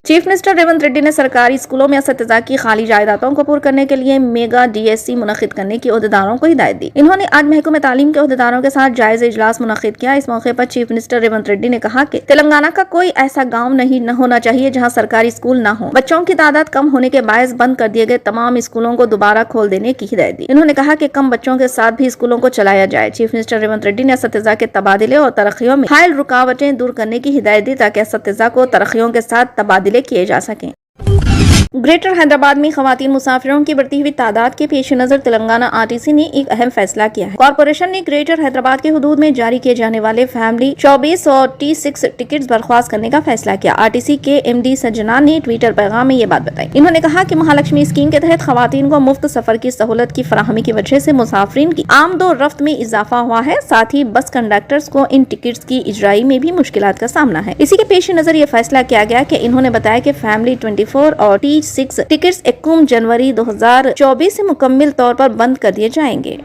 Chief minister Revanth Reddy ने सरकारी स्कूलों में असतिज़ा की खाली जायदादों को पूरा करने के लिए मेगा DSC मुनक़िद करने की ओहदेदारों को हिदायत दी। इन्होंने आज महकमे तालीम के ओहदेदारों के साथ जायज़ा इजलास मुनक़िद किया। इस मौके पर चीफ मिनिस्टर रेवंत रेड्डी ने कहा कि तेलंगाना का कोई ऐसा गाँव नहीं न होना चाहिए जहाँ सरकारी स्कूल न हो। बच्चों की तादाद कम होने के बायस बंद कर दिए गए तमाम स्कूलों को दोबारा खोल देने की हिदायत दी। इन्होंने कहा कि कम बच्चों के साथ भी स्कूलों को चलाया जाए। चीफ मिनिस्टर रेवंत रेड्डी ने असतिज़ा के तबादले और तरक्कियों में हायल रुकावटें दूर करने की हिदायत दी ताकि असतिज़ा को तरक्कियों के साथ तबादले किए जा सकें। ग्रेटर हैदराबाद में खवातीन मुसाफिरों की बढ़ती हुई तादाद के पेश नजर तेलंगाना RTC ने एक अहम फैसला किया है। कॉर्पोरेशन ने ग्रेटर हैदराबाद के हुदूद में जारी किए जाने वाले फैमिली 24 और T6 टिकट्स बर्खास्त करने का फैसला किया। RTC के MD सज्जना ने ट्विटर पैगाम में ये बात बताई। इन्होंने कहा कि महालक्ष्मी स्कीम के तहत खवातीन को मुफ्त सफर की सहूलत की फराहमी की वजह से मुसाफिरीन की आमदोरफ्त में इजाफा हुआ है। साथ ही बस कंडक्टर्स को इन टिकट्स की इजराई में भी मुश्किलात का सामना है। इसी के पेश नजर ये फैसला किया गया कि इन्होंने बताया कि फैमिली 24 और T6 टिकट्स 21 जनवरी 2024 से मुकम्मल तौर पर बंद कर दिए जाएंगे।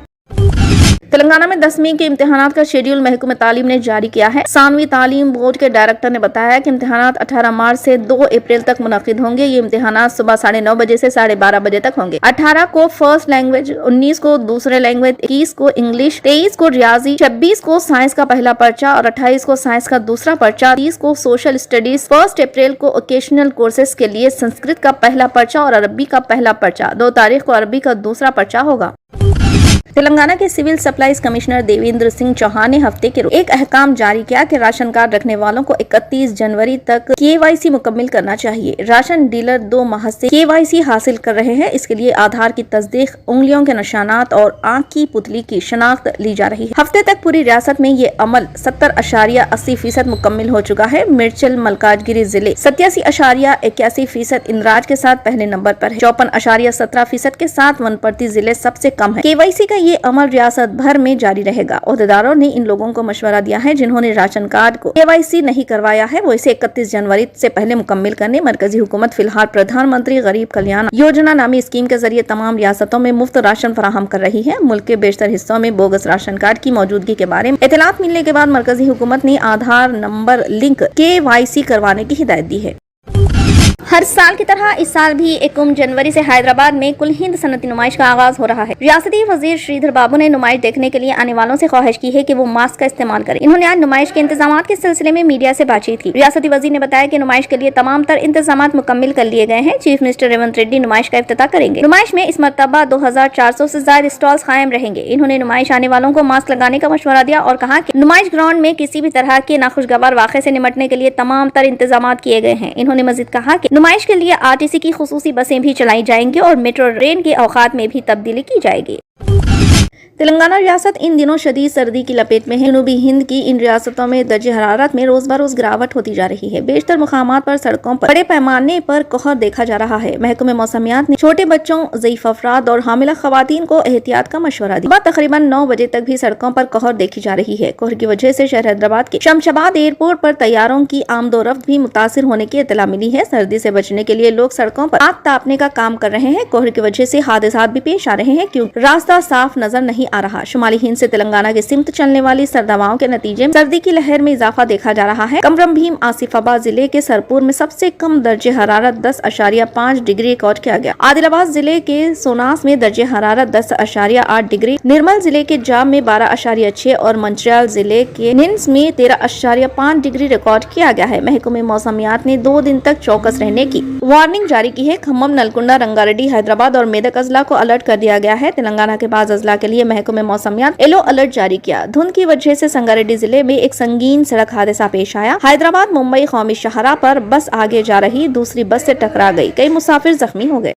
तेलंगाना में 10वीं के इम्तिहानात का शेड्यूल महकमे तालीम ने जारी किया है। सानवी तालीम बोर्ड के डायरेक्टर ने बताया कि इम्तिहानात 18 मार्च से 2 अप्रैल तक मुनक़िद होंगे। ये इम्तिहानात सुबह 9:30 बजे से 12:30 बजे तक होंगे। 18 को फर्स्ट लैंग्वेज, 19 को दूसरे लैंग्वेज, 21 को इंग्लिश, 23 को रियाजी, 26 को साइंस का पहला पर्चा और 28 को साइंस का दूसरा पर्चा, 30 को सोशल स्टडीज, 1 अप्रैल को ओकेशनल कोर्सेज के लिए संस्कृत का पहला पर्चा और अरबी का पहला पर्चा, 2 तारीख को अरबी का दूसरा पर्चा होगा। तेलंगाना के civil supplies commissioner Devendra Singh Chauhan ने हफ्ते के एक अहकाम जारी किया कि राशन कार्ड रखने वालों को 31 जनवरी तक KYC मुकम्मल करना चाहिए। राशन डीलर 2 माह से KYC हासिल कर रहे हैं। इसके लिए आधार की तस्दीक, उंगलियों के निशानात और आंख की पुतली की शनाख्त ली जा रही है। हफ्ते तक पूरी रियासत में ये अमल 70.80% मुकम्मल हो चुका है। मिर्चल मलकाजगिरी जिले 87.81% इंदराज के साथ पहले नंबर पर है। 54.17% के साथ वनपर्ती जिले सबसे कम है। KYC का ये अमल रियासत भर में जारी रहेगा। ओहदेदारों ने इन लोगों को मशवरा दिया है जिन्होंने राशन कार्ड को KYC नहीं करवाया है, वो इसे 31 जनवरी से पहले मुकम्मल करने। मरकजी हुकूमत फिलहाल प्रधानमंत्री गरीब कल्याण योजना नामी स्कीम के जरिए तमाम रियासतों में मुफ्त राशन फराहम कर रही है। मुल्क के बेशतर हिस्सों में बोगस राशन कार्ड की मौजूदगी के बारे में इत्तलात मिलने के बाद मरकजी हुकूमत ने आधार नंबर लिंक KYC करवाने की हिदायत दी है। हर साल की तरह इस साल भी 21 जनवरी से हैदराबाद में कुल हिंद सनती नुमाइश का आगाज हो रहा है। रियासती वजीर श्रीधर बाबू ने नुमाइश देखने के लिए आने वालों से ख्वाहिश की है कि वो मास्क का इस्तेमाल करें। इन्होंने आज नुमाइश के इंतजामात के सिलसिले में मीडिया से बातचीत की। रियासती वजीर ने बताया कि नुमाइश के लिए तमाम तर इंतजामात मुकम्मल कर लिए गए हैं। चीफ मिनिस्टर रेवंत रेड्डी नुमाइश का इफ्तिताह करेंगे। नुमाइश में इस मरतबा 2400 से ज्यादा स्टॉल्स कायम रहेंगे। इन्होंने नुमाइश आने वालों को मास्क लगाने का मशवरा दिया और कहा कि नुमाइश ग्राउंड में किसी भी तरह के नाखुशगवार वाक़े से निपटने के लिए तमाम तर इंतजामात किए गए हैं। इन्होंने मजीद कहा कि नुमाइश के लिए RTC की खुसूसी बसें भी चलाई जाएंगी और मेट्रो ट्रेन के औकात में भी तब्दीली की जाएगी। तेलंगाना रियासत इन दिनों शदीद सर्दी की लपेट में है। जनूबी हिंद की इन रियासतों में दर्जे हरारत में रोज बरोज गिरावट होती जा रही है। बेशतर मुकामात पर सड़कों पर बड़े पैमाने पर कहर देखा जा रहा है। महकमे मौसमियात ने छोटे बच्चों, ज़ईफ अफराद और हामिला खवातीन को एहतियात का मशवरा दिया। तकरीबन 9 बजे तक भी सड़कों पर कहर देखी जा रही है। कहर की वजह से शहर हैदराबाद के शमशाबाद एयरपोर्ट पर तैयारों की आमदोरफ्त भी मुतासिर होने की इत्तला मिली है। सर्दी से बचने के लिए लोग सड़कों पर आग तापने का काम कर रहे हैं। कहर की वजह से हादसात भी पेश आ रहे हैं क्योंकि रास्ता साफ नजर नहीं आ रहा। शुमाली हिंद से तेलंगाना के सिमत चलने वाली सर्द हवाओं के नतीजे में सर्दी की लहर में इजाफा देखा जा रहा है। कमरम भीम आसिफाबाद जिले के सरपुर में सबसे कम दर्जे हरारत 10.5 डिग्री रिकॉर्ड किया गया। आदिलाबाद जिले के सोनास में दर्जे हरारत 10.8 डिग्री, निर्मल जिले के जाम में 12.6 और मंचियाल जिले के निन्स में 13.5 डिग्री रिकॉर्ड किया गया है। महकमे मौसमियात ने 2 दिन तक चौकस रहने की वार्निंग जारी की है। खम्मम, नलकुंडा, रंगारेड्डी, हैदराबाद और मेदक अजला को अलर्ट कर दिया गया है। तेलंगाना के बाद अजला के लिए महकमे मौसमियात येलो अलर्ट जारी किया। धुंध की वजह से संगारेड्डी जिले में एक संगीन सड़क हादसा पेश आया। हैदराबाद मुंबई कौमी शाहराह पर बस आगे जा रही दूसरी बस से टकरा गई। कई मुसाफिर जख्मी हो गए।